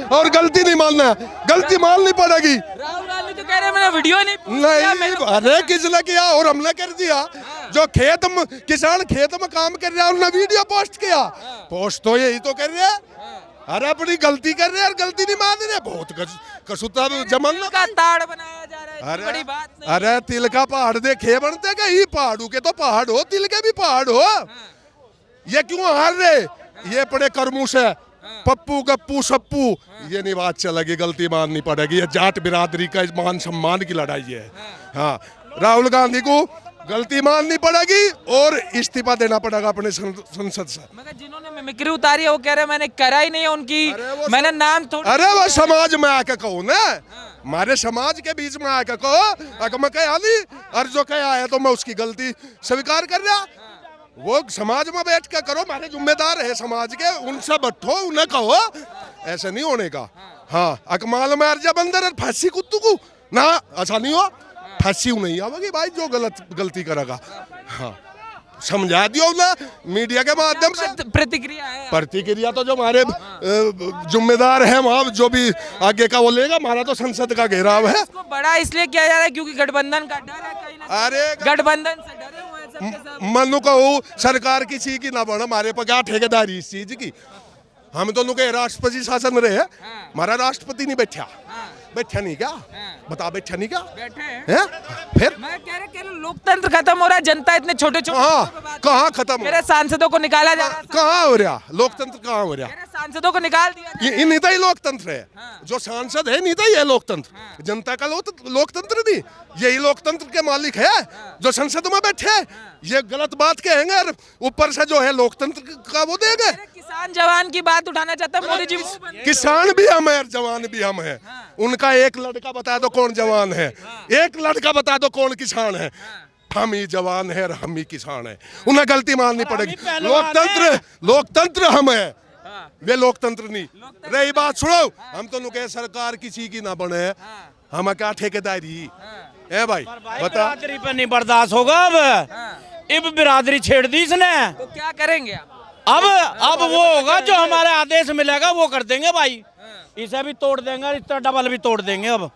और गलती नहीं मानना है, गलती माननी पड़ेगी। राहुल गांधी तो कह रहे हैं मैंने वीडियो नहीं, अरे किसने किया और हमने कर दिया। जो किसान खेत में काम कर रहा है उन्होंने वीडियो पोस्ट किया, पोस्ट तो यही तो कर रहे हैं। अरे अपनी गलती कर रहे हैं और गलती नहीं मान रहे, बहुत कसूता जमन का ताड़ बनाया जा रहा है, इतनी बड़ी बात नहीं। अरे तिल का पहाड़ देखे बनते का ही पहाड़ों के तो पहाड़ हो, तिल के भी पहाड़ हो। ये क्यों हार रहे, ये बड़े कर्मूस है, पप्पू गप्पू सप्पू, ये नहीं बात चलेगी, गलती माननी पड़ेगी। ये जाट बिरादरी का मान सम्मान की लड़ाई है। हाँ, राहुल गांधी को गलती माननी पड़ेगी और इस्तीफा देना पड़ेगा अपने संसद से। मगर जिन्होंने मिमिक्री उतारी है वो कह रहे हैं मैंने करा ही नहीं है उनकी, मैंने नाम थोड़ा। अरे वो समाज में आके कहो ना, हमारे समाज के बीच में आके कहो, अगर मैं कहा नहीं और जो कहा है तो मैं उसकी गलती स्वीकार कर रहा। वो समाज में बैठ के करो, हमारे जिम्मेदार है समाज के, उनसे बैठो, उन्हें कहो, ऐसे नहीं होने का। हाँ, अकमाल में अर्जा बंदर फांसी कुत्तू को ना, ऐसा नहीं हो, फांसी नहीं आवेगी भाई जो गलती करेगा। हाँ, समझा दियो ना मीडिया के माध्यम से। प्रतिक्रिया तो जो हमारे जिम्मेदार है वहाँ जो भी आगे का वो लेगा, हमारा तो संसद का घेराव है। इसको बड़ा इसलिए किया जा रहा है क्योंकि गठबंधन का डर है कहीं ना। अरे गठबंधन से डरे हुए हैं सबके सब। मनु कहूँ सरकार किसी की ना बना, हमारे पर क्या ठेकेदारी इस चीज की। हम दोनों के राष्ट्रपति शासन रहे, हमारा राष्ट्रपति नहीं बैठा, बैठा नहीं क्या, बता बैठा नहीं क्या, बैठे हैं? फिर मैं कह रहा लोकतंत्र खत्म हो रहा है, जनता इतने छोटे छोटे कहाँ खत्म हो, मेरे सांसदों को निकाला जा रहा है, कहाँ हो रहा लोकतंत्र, कहाँ हो रहा, मेरे सांसदों को निकाल दिया। ये नहीं था ही लोकतंत्र है। जो सांसद है नहीं था ये लोकतंत्र, जनता का लोकतंत्र नहीं, यही लोकतंत्र के मालिक है जो संसद में बैठे। ये गलत बात कहेंगे और ऊपर से जो है लोकतंत्र का वो देंगे। किसान जवान की बात उठाना चाहता है मोदी जी। किसान भी हम है, जवान भी हम है। उनका एक लड़का बता दो कौन जवान है, एक लड़का बता दो कौन किसान है। हम ही जवान है और हम ही किसान है, उन्हें गलती माननी पड़ेगी। लोकतंत्र हम है, वे लोकतंत्र नहीं। रही बात सुनो, हम तो कहे सरकार किसी की ना बने, हम क्या ठेकेदारी है भाई, बता। बिरादरी पे नहीं बर्दाश्त होगा अब बिरादरी छेड़ दी इसने, तो क्या करेंगे अब वो होगा जो हमारे आदेश मिलेगा वो कर देंगे भाई। इसे भी तोड़ देंगे, इस तरह डबल भी तोड़ देंगे। अब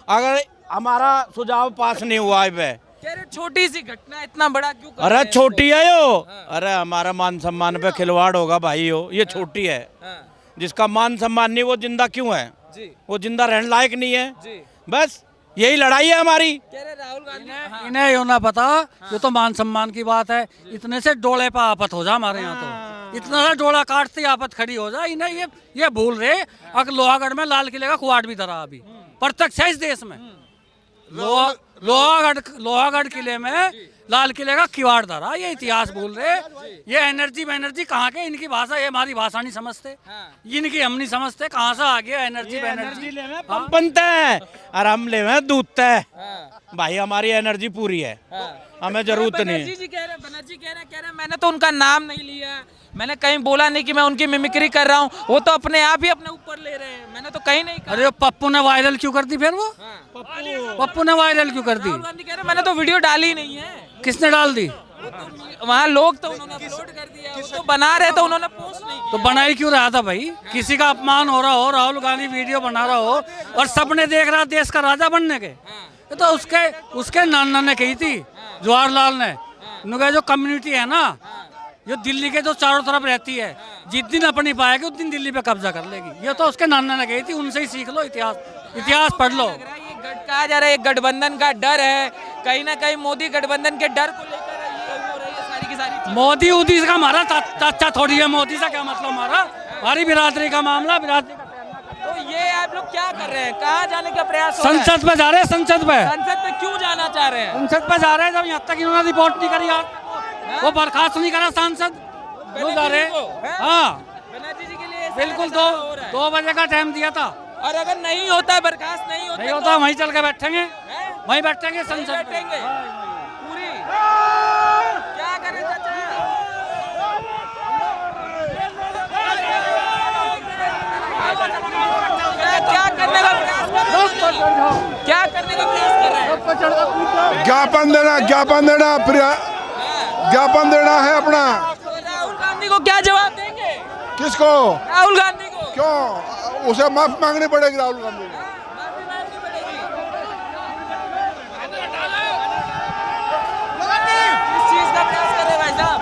अगर हमारा सुझाव पास नहीं हुआ है, छोटी सी घटना इतना बड़ा क्यों कर अरे छोटी है यो, अरे हमारा मान सम्मान पे खिलवाड़ होगा भाई, यो ये छोटी है। जिसका मान सम्मान नहीं वो जिंदा क्यों है, वो जिंदा रहने लायक नहीं है। बस यही लड़ाई है हमारी। राहुल गांधी इन्हें ये ना पता, ये तो मान सम्मान की बात है। इतने से डोले पर आफत हो जा हमारे यहाँ, तो इतना सा डोला काटते आफत खड़ी हो जा। इन्हें ये भूल रहे अगर लोहागढ़ में लाल किले का कुआट भी धरा अभी प्रत्यक्ष है इस देश में। लोहागढ़ किले में लाल किले का किवाड़ धरा, ये इतिहास भूल रहे। ये एनर्जी कहाँ के, इनकी भाषा ये हमारी भाषा नहीं समझते, इनकी हम नहीं समझते। कहाँ से आ गया एनर्जी बनता है और हम ले में दूधता है भाई, हमारी एनर्जी पूरी है, हमें जरूरत नहीं है। बनर्जी कह रहे मैंने तो उनका नाम नहीं लिया, मैंने कहीं बोला नहीं कि मैं उनकी मिमिक्री कर रहा हूँ, वो तो अपने आप ही अपने ऊपर ले रहे हैं, मैंने तो कहीं नहीं कहा। अरे पप्पू ने वायरल क्यों कर दी फिर वो, पप्पू ने वायरल क्यों कर दी? राहुल गांधी कह रहे मैंने तो वीडियो डाली ही नहीं है। किसने डाल दी? वहाँ लोग तो उन्होंने अपलोड कर दिया, वो तो बना रहे तो उन्होंने पोस्ट नहीं किया। तो बना ही क्यों रहा था भाई? किसी का अपमान हो रहा हो, राहुल गांधी वीडियो बना रहा हो और सबने देख रहा देश का राजा बनने के, तो उसके नाना ने कही थी जवाहरलाल ने, उनका जो कम्युनिटी है ना, जो दिल्ली के जो चारों तरफ रहती है, जिस दिन अपनी पाएगी उस दिन दिल्ली पे कब्जा कर लेगी। ये तो उसके नाना ने कही थी, उनसे ही सीख लो, इतिहास पढ़ लो। कहा जा रहा है गठबंधन का डर है, कहीं ना कहीं मोदी गठबंधन के डर को लेकर ये हो रही है सारी की सारी। मोदी उदी का हमारा चाचा थोड़ी है, मोदी से क्या मतलब हमारी बिरादरी का मामला, बिरादरी का। तो ये आप लोग क्या कर रहे हैं, कहाँ जाने का प्रयास हो? संसद पे जा रहे हैं, संसद पे क्यों जाना चाह रहे हैं? संसद पे जा रहे हैं, जब यहाँ तक इन्होंने रिपोर्ट नहीं करी यार, वो बर्खास्त नहीं करा सांसद, वो जा रहे हैं। हाँ बनर्जी जी के लिए बिल्कुल 2 बजे का टाइम दिया था, और अगर नहीं होता, बर्खास्त नहीं होता, वहीं चल के बैठेंगे, वहीं बैठेंगे संसद बैठेंगे पूरी। क्या करें चाचा? क्या करने का प्रयास कर रहे हैं? क्या करने का प्रयास कर रहे हैं? ज्ञापन देना है अपना। राहुल गांधी को क्या जवाब देंगे? किसको? राहुल गांधी को। क्यों उसे माफी मांगनी पड़ेगी राहुल गांधी को। किस चीज का प्रयास कर रहे भाई साहब?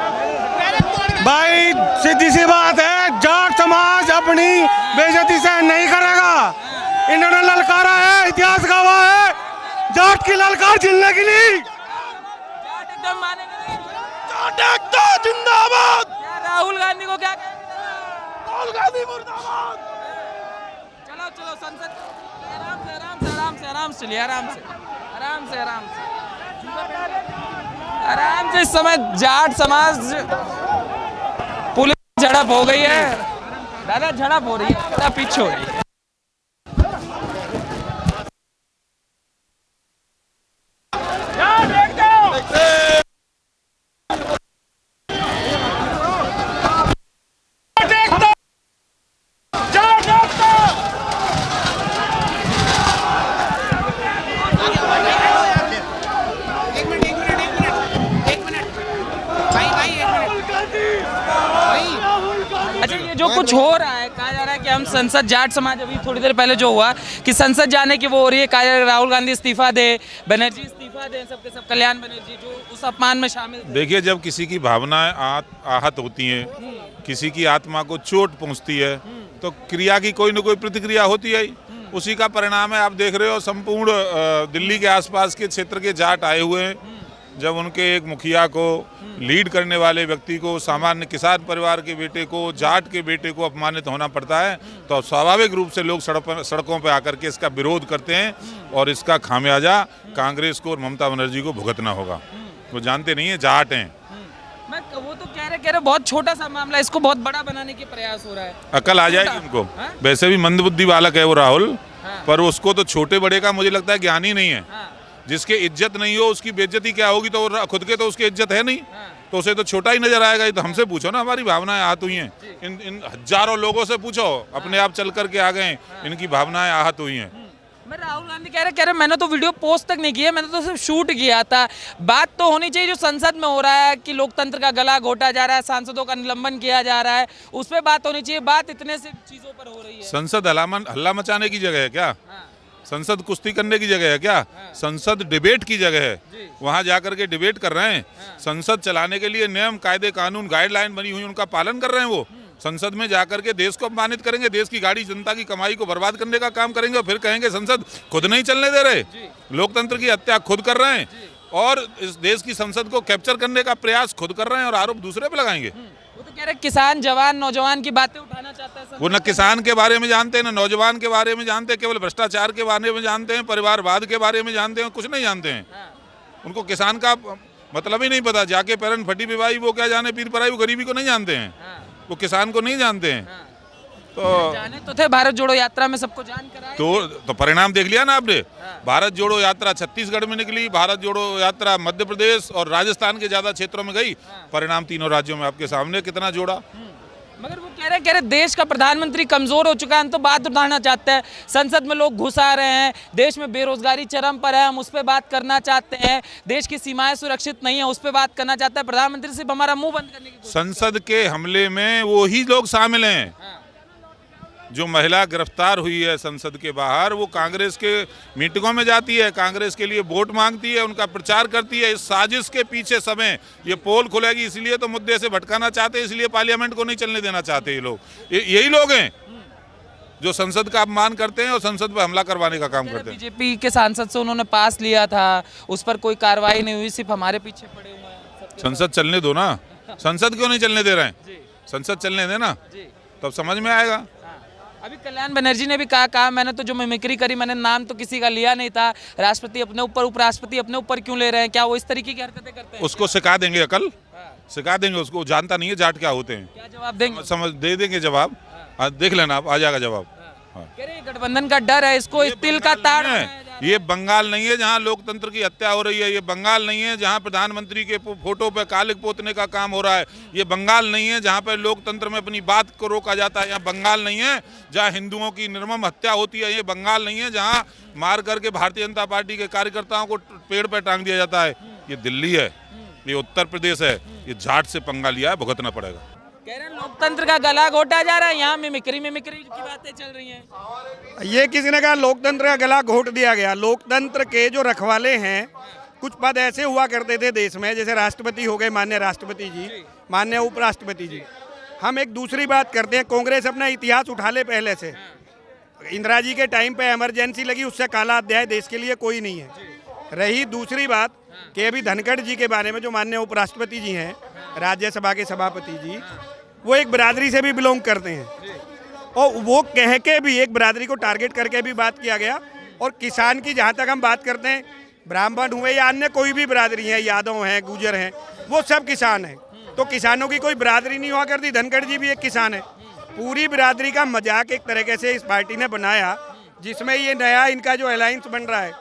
भाई सीधी सी बात है, जाट समाज अपनी बेइज्जती सहन नहीं करेगा। इन्होंने ललकारा है, इतिहास गवाह है, जाट की ललकार झेलने के लिए। जाट एकदम मानेंगे नहीं। जाट एकता जिंदाबाद, क्या राहुल गांधी को क्या कहेंगे? राहुल गांधी मुर्दाबाद। चलो चलो संसद आराम से आराम से आराम से आराम से चलिए, आराम से आराम से आराम से आराम से। इस समय जाट समाज पुलिस झड़प हो गई है दादा, झड़प हो रही है, दादा पीछे हो रही है। अच्छा, ये जो कुछ हो रहा है, कहा जा रहा है कि हम संसद जाट समाज, अभी थोड़ी देर पहले जो हुआ कि संसद जाने की वो हो रही है, कहा जा रहा है राहुल गांधी इस्तीफा दे, बनर्जी इस्तीफा दे, सबके सब कल्याण बनर्जी जो उस अपमान में शामिल थे। देखिए, जब किसी की भावनाएं आहत होती हैं, किसी की आत्मा को चोट पहुंचती है, तो क्रिया की कोई न कोई प्रतिक्रिया होती है। उसी का परिणाम है। आप देख रहे हो संपूर्ण दिल्ली के आसपास के क्षेत्र के जाट आए हुए हैं। जब उनके एक मुखिया को, लीड करने वाले व्यक्ति को, सामान्य किसान परिवार के बेटे को, जाट के बेटे को अपमानित होना पड़ता है, तो स्वाभाविक रूप से लोग सड़कों पर आकर के इसका विरोध करते हैं और इसका खामियाजा कांग्रेस को और ममता बनर्जी को भुगतना होगा। वो जानते नहीं है जाट हैं। मैं वो तो कह रहे बहुत छोटा सा मामला, इसको बहुत बड़ा बनाने के प्रयास हो रहा है। अकल आ जाएगी उनको। वैसे भी मंदबुद्धि बालक है वो राहुल, पर उसको तो छोटे बड़े का मुझे लगता है ज्ञान ही नहीं है। जिसके इज्जत नहीं हो उसकी बेइज्जती क्या होगी, तो खुद के तो उसकी इज्जत है नहीं, तो उसे तो छोटा ही नजर आएगा। ये तो हमसे पूछो ना, हमारी भावनाएं आहत हुई हैं। इन हजारों लोगों से पूछो, अपने आप चल करके आ गए, इनकी भावनाएं आहत हुई हैं। मैं राहुल गांधी कह रहे मैंने तो वीडियो पोस्ट तक नहीं किया, मैंने तो सिर्फ शूट किया था। बात तो होनी चाहिए जो संसद में हो रहा है कि लोकतंत्र का गला घोटा जा रहा है, सांसदों का निलंबन किया जा रहा है, उस पर बात होनी चाहिए। बात इतने से चीजों पर हो रही है। संसद हल्ला मचाने की जगह है क्या? संसद कुश्ती करने की जगह है क्या? संसद डिबेट की जगह है। वहां जाकर के डिबेट कर रहे हैं। संसद चलाने के लिए नियम, कायदे, कानून, गाइडलाइन बनी हुई, उनका पालन कर रहे हैं। वो संसद में जाकर के देश को अपमानित करेंगे, देश की गाड़ी, जनता की कमाई को बर्बाद करने का काम करेंगे, और फिर कहेंगे संसद खुद नहीं चलने दे रहे, लोकतंत्र की हत्या खुद कर रहे हैं, और इस देश की संसद को कैप्चर करने का प्रयास खुद कर रहे हैं, और आरोप दूसरे पे लगाएंगे। वो तो कह रहे किसान, जवान, नौजवान की बातें उठाना चाहता है। वो न किसान के बारे में जानते हैं, न नौजवान के बारे में जानते हैं, केवल भ्रष्टाचार के बारे में जानते हैं, परिवारवाद के बारे में जानते हैं, कुछ नहीं जानते हैं। उनको किसान का मतलब ही नहीं पता। जाके पैरन फटी पिवाई, वो क्या जाने पीर पराई, वो गरीबी को नहीं जानते हैं, वो किसान को नहीं जानते हैं। तो जाने तो थे भारत जोड़ो यात्रा में, सबको जान कराए तो परिणाम देख लिया ना आपने। भारत जोड़ो यात्रा छत्तीसगढ़ में निकली, भारत जोड़ो यात्रा मध्य प्रदेश और राजस्थान के ज्यादा क्षेत्रों में गई, परिणाम तीनों राज्यों में आपके सामने कितना जोड़ा। मगर वो कह रहे देश का प्रधानमंत्री कमजोर हो चुका है, हम तो बात उठाना चाहते हैं। संसद में लोग घुस आ रहे हैं, देश में बेरोजगारी चरम पर है, हम उस पर बात करना चाहते हैं। देश की सीमाएं सुरक्षित नहीं है, उस पर बात करना चाहते हैं। प्रधानमंत्री सिर्फ हमारा मुंह बंद करने की संसद के हमले में वो ही लोग शामिल हैं। जो महिला गिरफ्तार हुई है संसद के बाहर, वो कांग्रेस के मीटिंगों में जाती है, कांग्रेस के लिए वोट मांगती है, उनका प्रचार करती है। इस साजिश के पीछे समय ये पोल खुलेगी, इसलिए तो मुद्दे से भटकाना चाहते हैं, इसलिए पार्लियामेंट को नहीं चलने देना चाहते ये लोग। यही लोग हैं जो संसद का अपमान करते हैं और संसद पर हमला करवाने का काम करते हैं। बीजेपी के सांसद से उन्होंने पास लिया था, उस पर कोई कार्रवाई नहीं हुई, सिर्फ हमारे पीछे पड़े हुए हैं। संसद चलने दो ना। संसद क्यों नहीं चलने दे रहे हैं? संसद चलने देना, तब समझ में आएगा। अभी कल्याण बनर्जी ने भी कहा मैंने तो जो मिमिक्री करी, मैंने नाम तो किसी का लिया नहीं था, राष्ट्रपति अपने ऊपर, उपराष्ट्रपति अपने ऊपर क्यों ले रहे हैं? क्या वो इस तरीके की हरकतें करते हैं? उसको सिखा देंगे अकल, सिखा देंगे उसको। जानता नहीं है जाट क्या होते हैं। क्या जवाब देंगे? समझ दे देंगे जवाब। देख लेना आप, आ जाएगा जवाब। कह रहे गठबंधन का डर है, इसको इस तिल का ताड़ है। ये बंगाल नहीं है जहां लोकतंत्र की हत्या हो रही है। ये बंगाल नहीं है जहां प्रधानमंत्री के फोटो पे कालिक पोतने का काम हो रहा है। ये बंगाल नहीं है जहां पर लोकतंत्र में अपनी बात को रोका जाता है। यहाँ बंगाल नहीं है जहां हिंदुओं की निर्मम हत्या होती है। ये बंगाल नहीं है जहां मार करके भारतीय जनता पार्टी के कार्यकर्ताओं को पेड़ पर टांग दिया जाता है। ये दिल्ली है, ये उत्तर प्रदेश है। ये जाट से पंगा लिया है, भुगतना पड़ेगा। कह रहे हैं लोकतंत्र का गला घोटा जा रहा है, यहाँ मिमिक्री की बातें चल रही हैं। ये किसी ने कहा लोकतंत्र का गला घोट दिया गया। लोकतंत्र के जो रखवाले हैं, कुछ पद ऐसे हुआ करते थे देश में, जैसे राष्ट्रपति हो गए माननीय राष्ट्रपति जी, माननीय उपराष्ट्रपति जी। हम एक दूसरी बात करते हैं, कांग्रेस अपना इतिहास उठा ले पहले से। इंदिरा जी के टाइम पे इमरजेंसी लगी, उससे काला अध्याय देश के लिए कोई नहीं है। रही दूसरी बात कि अभी धनखड़ जी के बारे में, जो माननीय उपराष्ट्रपति जी हैं, राज्यसभा के सभापति जी, वो एक बिरादरी से भी बिलोंग करते हैं, और वो कह के भी एक बिरादरी को टारगेट करके भी बात किया गया। और किसान की जहाँ तक हम बात करते हैं, ब्राह्मण हुए या अन्य कोई भी बिरादरी है, यादव हैं, गुजर हैं, वो सब किसान हैं। तो किसानों की कोई बिरादरी नहीं हुआ करती। धनखड़ जी भी एक किसान है। पूरी बिरादरी का मजाक एक तरीके से इस पार्टी ने बनाया, जिसमें ये नया इनका जो अलायंस बन रहा है,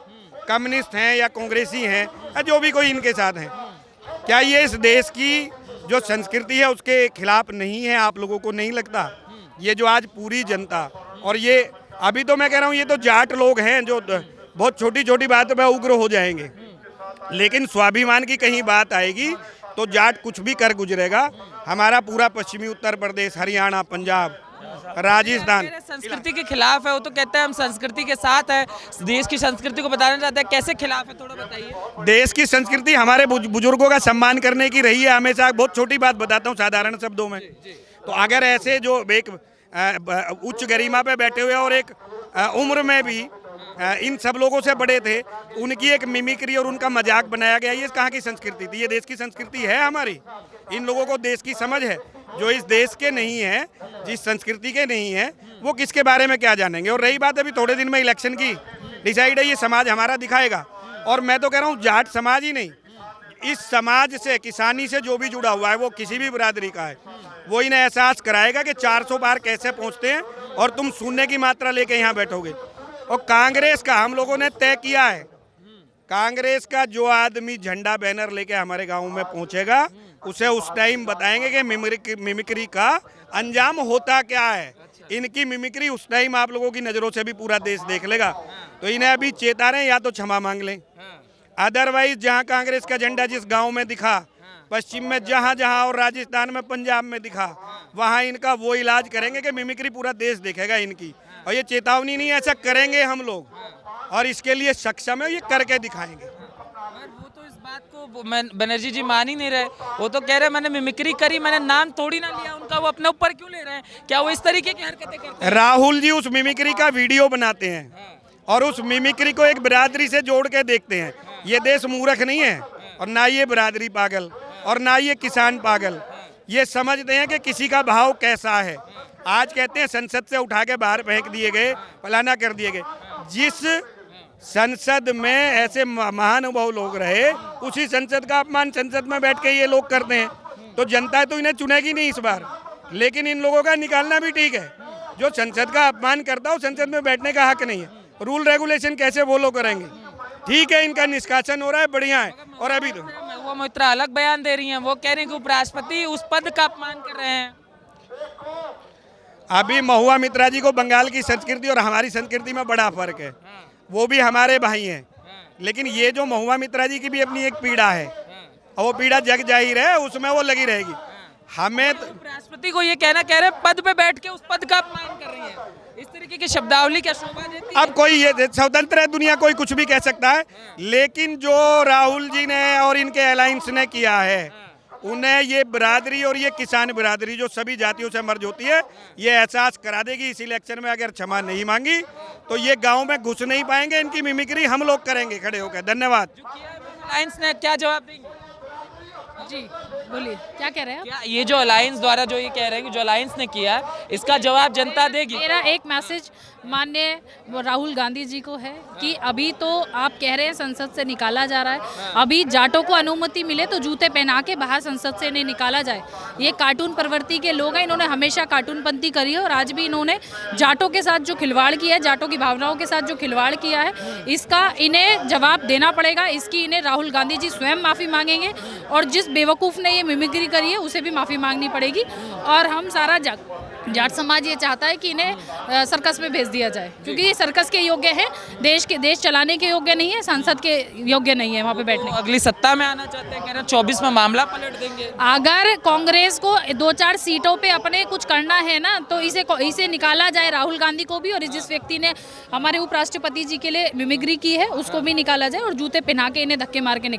कम्युनिस्ट हैं या कांग्रेसी हैं या जो भी कोई इनके साथ हैं, क्या ये इस देश की जो संस्कृति है उसके खिलाफ नहीं है? आप लोगों को नहीं लगता? ये जो आज पूरी जनता, और ये अभी तो मैं कह रहा हूँ, ये तो जाट लोग हैं जो बहुत छोटी छोटी बातों पर उग्र हो जाएंगे, लेकिन स्वाभिमान की कहीं बात आएगी तो जाट कुछ भी कर गुजरेगा। हमारा पूरा पश्चिमी उत्तर प्रदेश, हरियाणा, पंजाब, राजस्थान संस्कृति के खिलाफ है। वो तो कहता है हम संस्कृति के साथ है, देश की संस्कृति को बताना चाहता है। कैसे खिलाफ है, थोड़ा बताइए। देश की संस्कृति हमारे बुजुर्गों का सम्मान करने की रही है हमेशा। बहुत छोटी बात बताता हूँ साधारण शब्दों में। तो अगर ऐसे जो एक उच्च गरिमा पे बैठे हुए और एक उम्र में भी इन सब लोगों से बड़े थे, उनकी एक मिमिक्री और उनका मजाक बनाया गया, ये कहाँ की संस्कृति थी? ये देश की संस्कृति है हमारी। इन लोगों को देश की समझ है। जो इस देश के नहीं है, जिस संस्कृति के नहीं है, वो किसके बारे में क्या जानेंगे? और रही बात अभी थोड़े दिन में इलेक्शन की, डिसाइड है ये समाज हमारा दिखाएगा। और मैं तो कह रहा हूँ जाट समाज ही नहीं, इस समाज से, किसानी से जो भी जुड़ा हुआ है, वो किसी भी बिरादरी का है, वो इन्हें एहसास कराएगा कि 400 पार कैसे पहुँचते हैं। और तुम शून्य की मात्रा लेके यहाँ बैठोगे। और कांग्रेस का हम लोगों ने तय किया है, कांग्रेस का जो आदमी झंडा बैनर लेके हमारे गांव में पहुंचेगा, उसे उस टाइम बताएंगे कि मिमिक्री का अंजाम होता क्या है। इनकी मिमिक्री उस टाइम आप लोगों की नज़रों से भी पूरा देश देख लेगा। तो इन्हें अभी चेता रहे, या तो क्षमा मांग लें। अदरवाइज जहां कांग्रेस का झंडा जिस गांव में दिखा, पश्चिम में जहां जहां, और राजस्थान में, पंजाब में दिखा, वहां इनका वो इलाज करेंगे कि मिमिक्री पूरा देश देखेगा इनकी। और ये चेतावनी नहीं, ऐसा करेंगे हम लोग, और इसके लिए सक्षम है, ये करके दिखाएंगे। वो तो इस बात को बनर्जी जी मान ही नहीं रहे। वो तो कह रहे मैंने मिमिक्री करी, मैंने नाम थोड़ी ना लिया उनका, वो अपने ऊपर क्यों ले रहे हैं? क्या वो इस तरीके की हरकतें करते हैं? राहुल जी उस मिमिक्री का वीडियो बनाते हैं और उस मिमिक्री को एक बिरादरी से जोड़ के देखते हैं। ये देश मूर्ख नहीं है, और ना ये बिरादरी पागल, और ना ये किसान पागल। ये समझते हैं कि किसी का भाव कैसा है। आज कहते हैं संसद से उठा के बाहर फेंक दिए गए, फलाना कर दिए गए। जिस संसद में ऐसे महानुभाव लोग रहे, उसी संसद का अपमान संसद में बैठ के ये लोग करते हैं। तो जनता तो इन्हें चुनेगी नहीं इस बार, लेकिन इन लोगों का निकालना भी ठीक है। जो संसद का अपमान करता हो, संसद में बैठने का हक नहीं है। रूल रेगुलेशन कैसे फॉलो करेंगे? ठीक है, इनका निष्कासन हो रहा है, बढ़िया है। और अभी तो वो मोहित्रा अलग बयान दे रही हैं, वो कह रही हैं कि उपराष्ट्रपति उस पद का अपमान कर रहे हैं। अभी महुआ मित्रा जी को बंगाल की संस्कृति और हमारी संस्कृति में बड़ा फर्क है। वो भी हमारे भाई हैं, लेकिन ये जो महुआ मित्रा जी की भी अपनी एक पीड़ा है, और वो पीड़ा जग जाहिर है, उसमें वो लगी रहेगी। हमें उपराष्ट्रपति को ये कहना कह रहे पद पे बैठ के उस पद का अपमान कर रही है, इस तरीके की शब्दावली क्या शोभा देती है? अब कोई ये स्वतंत्र है, दुनिया कोई कुछ भी कह सकता है, लेकिन जो राहुल जी ने और इनके अलायंस ने किया है, उन्हें ये बिरादरी और ये किसान बिरादरी जो सभी जातियों से मर्ज होती है, ये एहसास करा देगी। इस इलेक्शन में अगर क्षमा नहीं मांगी तो ये गांव में घुस नहीं पाएंगे। इनकी मिमिक्री हम लोग करेंगे खड़े होकर। धन्यवाद। अलायंस ने क्या जवाब देंगे? जी बोलिए, क्या कह रहे हैं आप? क्या ये जो अलायंस द्वारा जो ये कह रहे हैं कि जो अलायंस ने किया है, इसका जवाब जनता देगी? मेरा एक मैसेज माननीय राहुल गांधी जी को है कि अभी तो आप कह रहे हैं संसद से निकाला जा रहा है, अभी जाटों को अनुमति मिले तो जूते पहना के बाहर संसद से नहीं निकाला जाए। ये कार्टून प्रवृत्ति के लोग हैं, इन्होंने हमेशा कार्टूनपंती करी है, और आज भी इन्होंने जाटों के साथ जो खिलवाड़ किया है, जाटों की भावनाओं के साथ जो खिलवाड़ किया है, इसका इन्हें जवाब देना पड़ेगा। इसकी इन्हें राहुल गांधी जी स्वयं माफ़ी मांगेंगे, और जिस बेवकूफ़ ने ये मिमिक्री करी है उसे भी माफ़ी मांगनी पड़ेगी। और हम सारा जाट समाज ये चाहता है कि इन्हें सर्कस में भेज दिया जाए, क्योंकि ये सर्कस के योग्य है, देश चलाने के योग्य नहीं है, संसद के योग्य नहीं है वहाँ पे बैठने। अगली सत्ता में आना चाहते हैं, कह रहे हैं 24 में मामला पलट देंगे। अगर कांग्रेस को 2-4 सीटों पे अपने कुछ करना है ना, तो इसे निकाला जाए, राहुल गांधी को भी, और जिस व्यक्ति ने हमारे उपराष्ट्रपति जी के लिए मिमिक्री की है उसको भी निकाला जाए और जूते पहना के इन्हें धक्के मार के